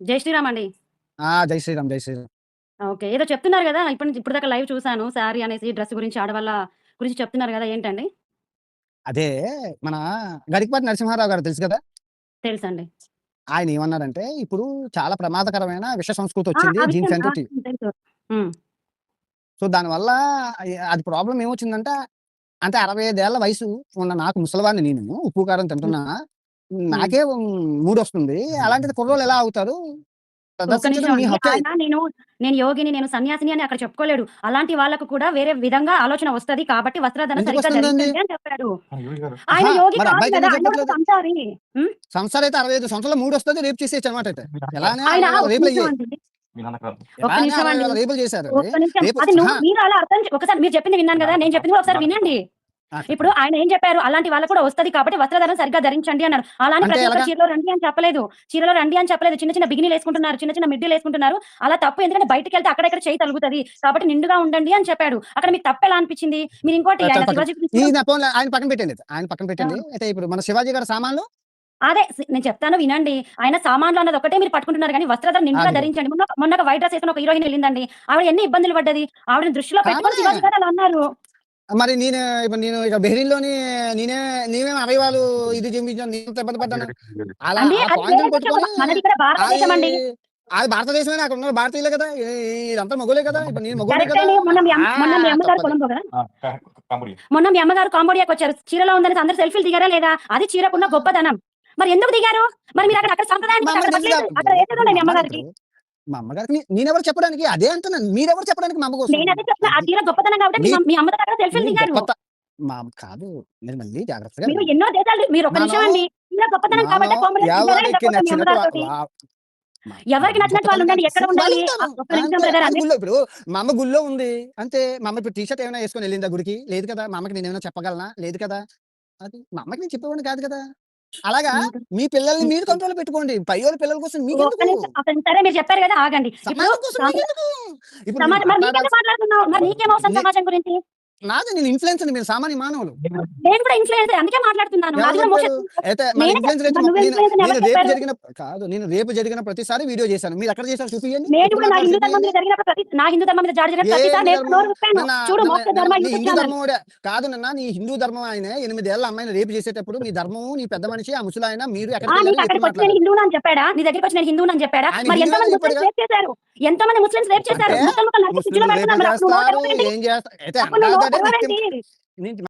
జై శ్రీరామ్ అండి. జై శ్రీరామ్. జై శ్రీరామ్. ఓకే. ఏదో చెప్తున్నారు గదా! ఇప్పటిదాకా లైవ్ చూసాను. శారీ అనేసి డ్రెస్ గురించి ఆడవాళ్ళ గురించి చెప్తున్నారు గదా! ఏంటండి? అదే మన గరికపాటి నరసింహారావు గారు తెలుసు కదా! తెలుసండి. ఆయన ఏమన్నారంటే, ఇప్పుడు చాలా ప్రమాదకరమైన విష సంస్కృతి ఆ! వచ్చింది ఆ విషయం జీన్స్ అంటే తెలుసు. హ్మ్. సో, దానివల్ల అది ప్రాబ్లమ్ ఏమొచ్చిందంటే, అంటే 65 ఏళ్ల వయసు ఉన్న నాకు ముసలివాడిని నేను. ఉప్పు, కారం హ్మ్. తింటున్నా. హ్మ్. నాకే మూడొస్తుంది. అలాంటిది కుర్రోళ్ళు ఎలా అవుతారు? ఒక్క నిమిషం ప్రదర్శించడం మీ అండి. హక్కే. ఆయన నేను యోగిని, నేను సన్యాసిని అని అక్కడ చెప్పుకోలేడు. అలాంటి వాళ్ళకి కూడా వేరే విధంగా ఆలోచన వస్తది కాబట్టి వస్త్రధారణ సరిగ్గా ఎందుకొస్తుందండి? ధరించండి అని చెప్పాడు. ఆయన అహా! యోగి మరి కాదు గదా! అబ్బాయికెందుకు ఆయన కూడా ఒక చెప్పట్లేదు? సంసారి. హ్మ్. సంసారం అయితే 65 సంవత్సరాల్లో మూడొస్తది రేప్ చేసేయొచ్చనమాట అయితే. ఇలానే ఆయన 60 వేల ఒక్క నిమిషం రేపులయ్యాయి. అండి. ఒక్క ఇలానే నిమిషం 60 అండి. వేల రేపులు చేశారండి. ఒక్క నిమిషం. రేపు అది అహా! మీరు అలా అర్థం ఒకసారి మీరు చెప్పింది విన్నాను గదా! నేను చెప్పింది కూడా ఒకసారి వినండి. ఇప్పుడు చెప్పండి. ఆయన ఏం చెప్పారు? అలాంటి వాళ్ళకి కూడా వస్తది కాబట్టి వస్త్రధారణ సరిగ్గా ధరించండి అన్నారు. అలా అని అంటే ప్రతి ఒక్కరు ఎలాగా? చీరలో రండి అని చెప్పలేదు. చీరలో రండి అని చెప్పలేదు. చిన్న చిన్న బిగినీలేసుకుంటున్నారు. చిన్న చిన్న మిడ్డీలేసుకుంటున్నారు. అలా తప్పు ఎందుకంటే బయటికెళ్తే అక్కడ ఇక్కడ చెయ్యి తగులుతది. కాబట్టి నిండుగా ఉండండి అని చెప్పాడు. అక్కడ మీకు తప్పెలా అనిపిచ్చింది? మీరు ఇంకోటి చాలా ఆయన పక్కన శివాజీ గురించి కూడా పోన్లే ఆయన పక్కన పెట్టండి. ఆయన పక్కన ఆ! పెట్టండి. అయితే ఇప్పుడు మన 'శివాజీ' గారి సామాన్లు అదే నేను చెప్తాను వినండి. ఆయన సామాన్లు అన్నది ఒకటే మీరు పట్టుకుంటున్నారు గానీ వస్త్రధారణ నిండుగా అదిగో. ధరించండి. మొన్న ఒక వైట్ డ్రెస్ ఏసుకొని ఒక హీరోయిన్ ఎళ్ళిందండి. ఆవిడ ఎన్ని ఇబ్బందులు పడ్డది. ఆవిడని దృష్టిలో పెట్టుకొని మరి శివాజీ గారు అలా అన్నారు. మరి నేను ఇక బెహ్రీన్‌లోని నేనే అవయవాలు ఇది చూపించాను. నేనెంత ఇబ్బంది పడ్డాను. అలా అండి ఆ అది వేరే పాయింట్‌ని దేశం. పట్టుకొని మనది ఇక్కడ అది భారతదేశం అండి. అది భారతదేశమే అక్కడ ఉన్న భారతీయులే కదా! ఇదంతా మగోళ్ళే కదా! ఇప్పుడు నేను మగోడినే కరెక్టే కదా! అండి. మొన్న మీ అమ్మగారు తప్పది. కొలంబో గదా! మొన్న మీ అమ్మగారు కాంబోడియాకొచ్చారు. చీరలో ఉందనేసి అందరూ సెల్ఫీలు దిగారా లేదా? అది చీరకున్న గొప్పదనం. మరి ఎందుకు దిగారు? మరి అక్కడ సంప్రదాయాన్ని మా మీరు అక్కడ అమ్మకి తెలుసు పట్టలేదు. కాబట్టి అక్కడ ఏసేదుండే మీ మా అమ్మగారు అమ్మగారికి. ఇప్పుడు మా అమ్మగారికి నేనెవరు చెప్పడానికి అదే అంటున్నాను. మీరెవరు చెప్పడానికి మా అమ్మ కోసం? నేనదే చెప్తున్నా. ఆ చీర గొప్పతనం కాబట్టి నీ మీ అమ్మతో అక్కడ నీ సెల్ఫీలు దిగారు. గొప్పత మా కాదు. మీరు మళ్ళీ జాగ్రత్తగా మీరు వినండి. ఎన్నో దేశాలు మీరు ఒక్క నిమిషం మనం అండి. చీర గొప్పతనం మనం కాబట్టే కాంబోడియాకి దిగారా లేదా ఎవరికి ఫోటో మీ నచ్చినట్టు అమ్మగారితోటి? మా ఎవరికి అమ్మ నచ్చినట్టు వాళ్ళు గొప్పతనం ఉండండి. ఎక్కడ కనిపిస్తే ఉండాలి? వాళ్ళుంటారు. ఒక్క నిమిషం అంతే. బ్రదర్ అది అన్ని గుళ్ళో ఇప్పుడు మా అమ్మ గుళ్ళో ఉంది. అంతే. మా అమ్మ ఇప్పుడు టీ షర్ట్ ఏమైనా యేసుకొని ఎళ్ళిందా గుడికి? లేదు కదా! మా అమ్మకి నేనేమైనా చెప్పగలనా? లేదు కదా! అది మా అమ్మకి నేను చెప్పేవాడిని కాదు కదా! అలాగా ఇంకా మీ పిల్లల్ని మీరు హ్మ్. కంట్రోల్‌లో పెట్టుకోండి. పయ్యోళ్ళ పిల్లల కోసం ఒక్క మీకెందుకు? నిమిషం సరే మీరు చెప్పారు గదా! ఆగండి. ఇప్పుడు సమాజం కోసం మీకెందుకు? ఇప్పుడు మీరు సమాజం మరి నీకెందుకు మాట్లాడాల్సి మాట్లాడుతున్నావు? మరి నీకేమవసరం నే సమాజం గురించి? నేను ఇన్‌ఫ్లుయెన్సర్‌ని మీరు సామాన్య మానవులు. నేను కూడా ఇన్‌ఫ్లుయెన్సర్ అందుకే మాట్లాడుతున్నాను. ఎవరు నాది కూడా చెప్పారు? మోక్షం అయితే మరి నేనే ఇన్‌ఫ్లుయెన్సర్ అయితే చెప్తున్నా. నువ్వు నేను ఇన్‌ఫ్లుయెన్స్ అని నేను ఎవరు రేపు చెప్పారు? జరిగిన కాదు. నేను రేపు జరిగిన ప్రతిసారి వీడియో చేశాను. మీరెక్కడ చేశారో చూపియండి. నేను ఎప్పుడు కూడా మాట్లాడారో చూపియండి. నా హిందూ ధర్మం మీద దాడి జరిగిన ప్రతిసారి హిందూ నేను కూడా ధర్మం? నోరు విప్పాను. నిన్న చూడు నిన్న మోక్ష నిన్న ధర్మ నీ యూట్యూబ్ హిందూ ఛానెల్. ధర్మమోడే కాదు నీ హిందూ ధర్మం ఆయనే 8 ఏళ్ల అమ్మాయిని రేప్ చేసేటప్పుడు మీ ధర్మము, నీ పెద్ద మనిషి, ఆ ముసలాయన మీరు ఎక్కడికెళ్లారు? నీకు ఎప్పుడు అక్కడికొచ్చి నేను మాట్లాడారు? హిందువుని అని చెప్పాడా? నీ దగ్గరికొచ్చి నేను హిందువుని అని చెప్పాడా? ఆయన మరి హిందువే అని ఎంతమంది ముస్లిమ్స్ చెప్పాడుగా. రేప్ చేశారు? ఎంతమంది ముస్లిమ్స్ రేప్ చేశారు? అంటే ముక్కలు ముక్కలు నరికి ఫ్రిడ్జ్‌లో ముస్లింలు పెడుతున్నారు. రేపులు మరి అప్పుడు నువ్వు నోరు చేస్తారు. తెరవవేంటి? ఏం చేస్తారు? అయితే అప్పుడు నువ్వు నోరు అదే విక్టిమ్ తెరవవేంటి?